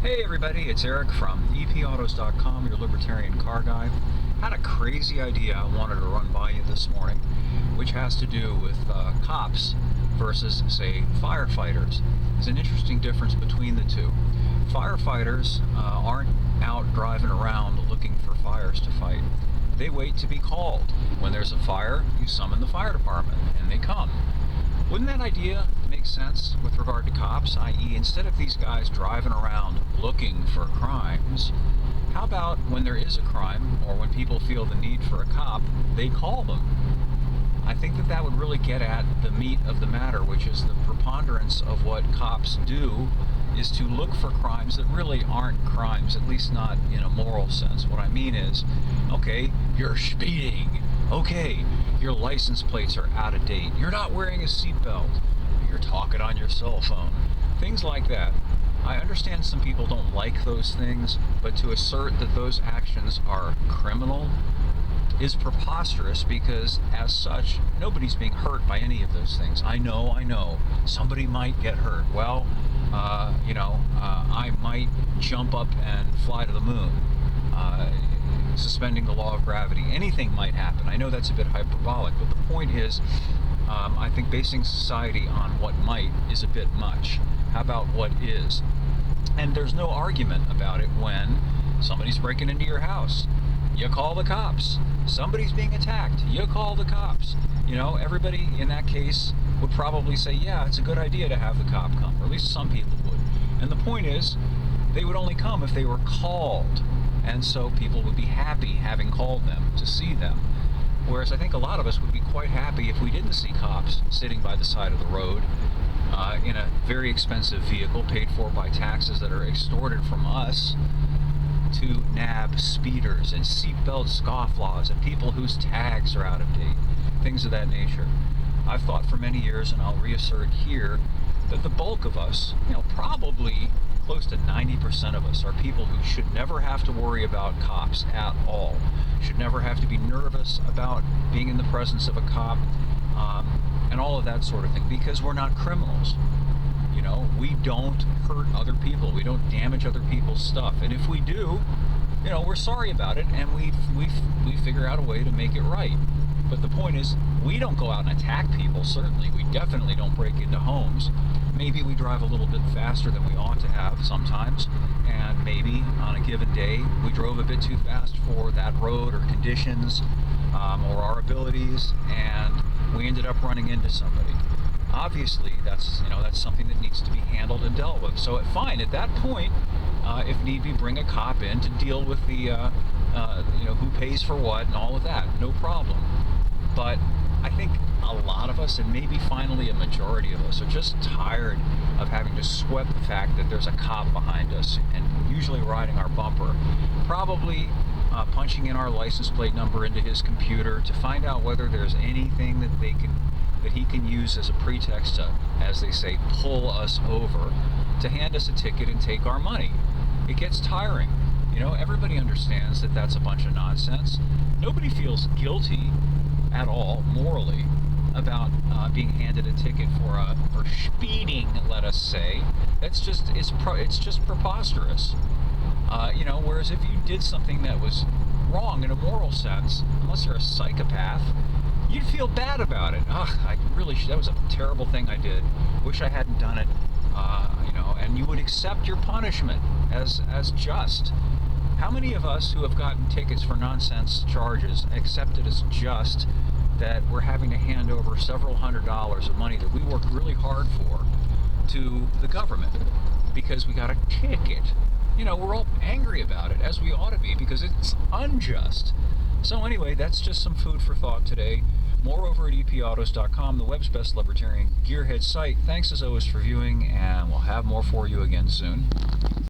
Hey everybody, it's Eric from epautos.com, your libertarian car guy. Had a crazy idea I wanted to run by you this morning, which has to do with cops versus, say, firefighters. There's an interesting difference between the two. Firefighters aren't out driving around looking for fires to fight. They wait to be called. When there's a fire, you summon the fire department, and they come. Wouldn't that idea make sense with regard to cops? I.e., instead of these guys driving around looking for crimes, how about when there is a crime, or when people feel the need for a cop, they call them? I think that that would really get at the meat of the matter, which is the preponderance of what cops do is to look for crimes that really aren't crimes, at least not in a moral sense. What I mean is, okay, you're speeding. Okay, your license plates are out of date. You're not wearing a seatbelt. You're talking on your cell phone. Things like that. I understand some people don't like those things, but to assert that those actions are criminal is preposterous, because as such, nobody's being hurt by any of those things. I know, somebody might get hurt. Well, I might jump up and fly to the moon, suspending the law of gravity. Anything might happen. I know that's a bit hyperbolic, but the point is, I think basing society on what might is a bit much. How about what is? And there's no argument about it when somebody's breaking into your house. You call the cops. Somebody's being attacked. You call the cops. Everybody in that case would probably say, yeah, it's a good idea to have the cop come, or at least some people would. And the point is, they would only come if they were called. And so people would be happy having called them to see them. Whereas I think a lot of us would be quite happy if we didn't see cops sitting by the side of the road in a very expensive vehicle paid for by taxes that are extorted from us to nab speeders and seatbelt scofflaws and people whose tags are out of date, things of that nature. I've thought for many years, and I'll reassert here, that the bulk of us, probably close to 90% of us, are people who should never have to worry about cops at all, should never have to be nervous about being in the presence of a cop, and all of that sort of thing, because we're not criminals. We don't hurt other people. We don't damage other people's stuff. And if we do, we're sorry about it, and we figure out a way to make it right. But the point is, we don't go out and attack people, certainly. We definitely don't break into homes. Maybe we drive a little bit faster than we ought to have sometimes, and maybe on a given day we drove a bit too fast for that road or conditions or our abilities, and we ended up running into somebody. Obviously, that's something that needs to be handled and dealt with. So fine, at that point, if need be, bring a cop in to deal with the who pays for what and all of that. No problem. But I think a lot of us, and maybe finally a majority of us, are just tired of having to sweat the fact that there's a cop behind us, and usually riding our bumper, probably punching in our license plate number into his computer to find out whether there's anything that he can use as a pretext to, as they say, pull us over, to hand us a ticket and take our money. It gets tiring. Everybody understands that that's a bunch of nonsense. Nobody feels guilty at all, morally, about being handed a ticket for speeding, let us say. It's just preposterous. Whereas if you did something that was wrong in a moral sense, unless you're a psychopath, you'd feel bad about it. That was a terrible thing I did. Wish I hadn't done it. And you would accept your punishment as just. How many of us who have gotten tickets for nonsense charges accept it as just that we're having to hand over several $100s of money that we worked really hard for to the government because we got a ticket? We're all angry about it, as we ought to be, because it's unjust. So anyway, that's just some food for thought today. More over at epautos.com, the web's best libertarian gearhead site. Thanks as always for viewing, and we'll have more for you again soon.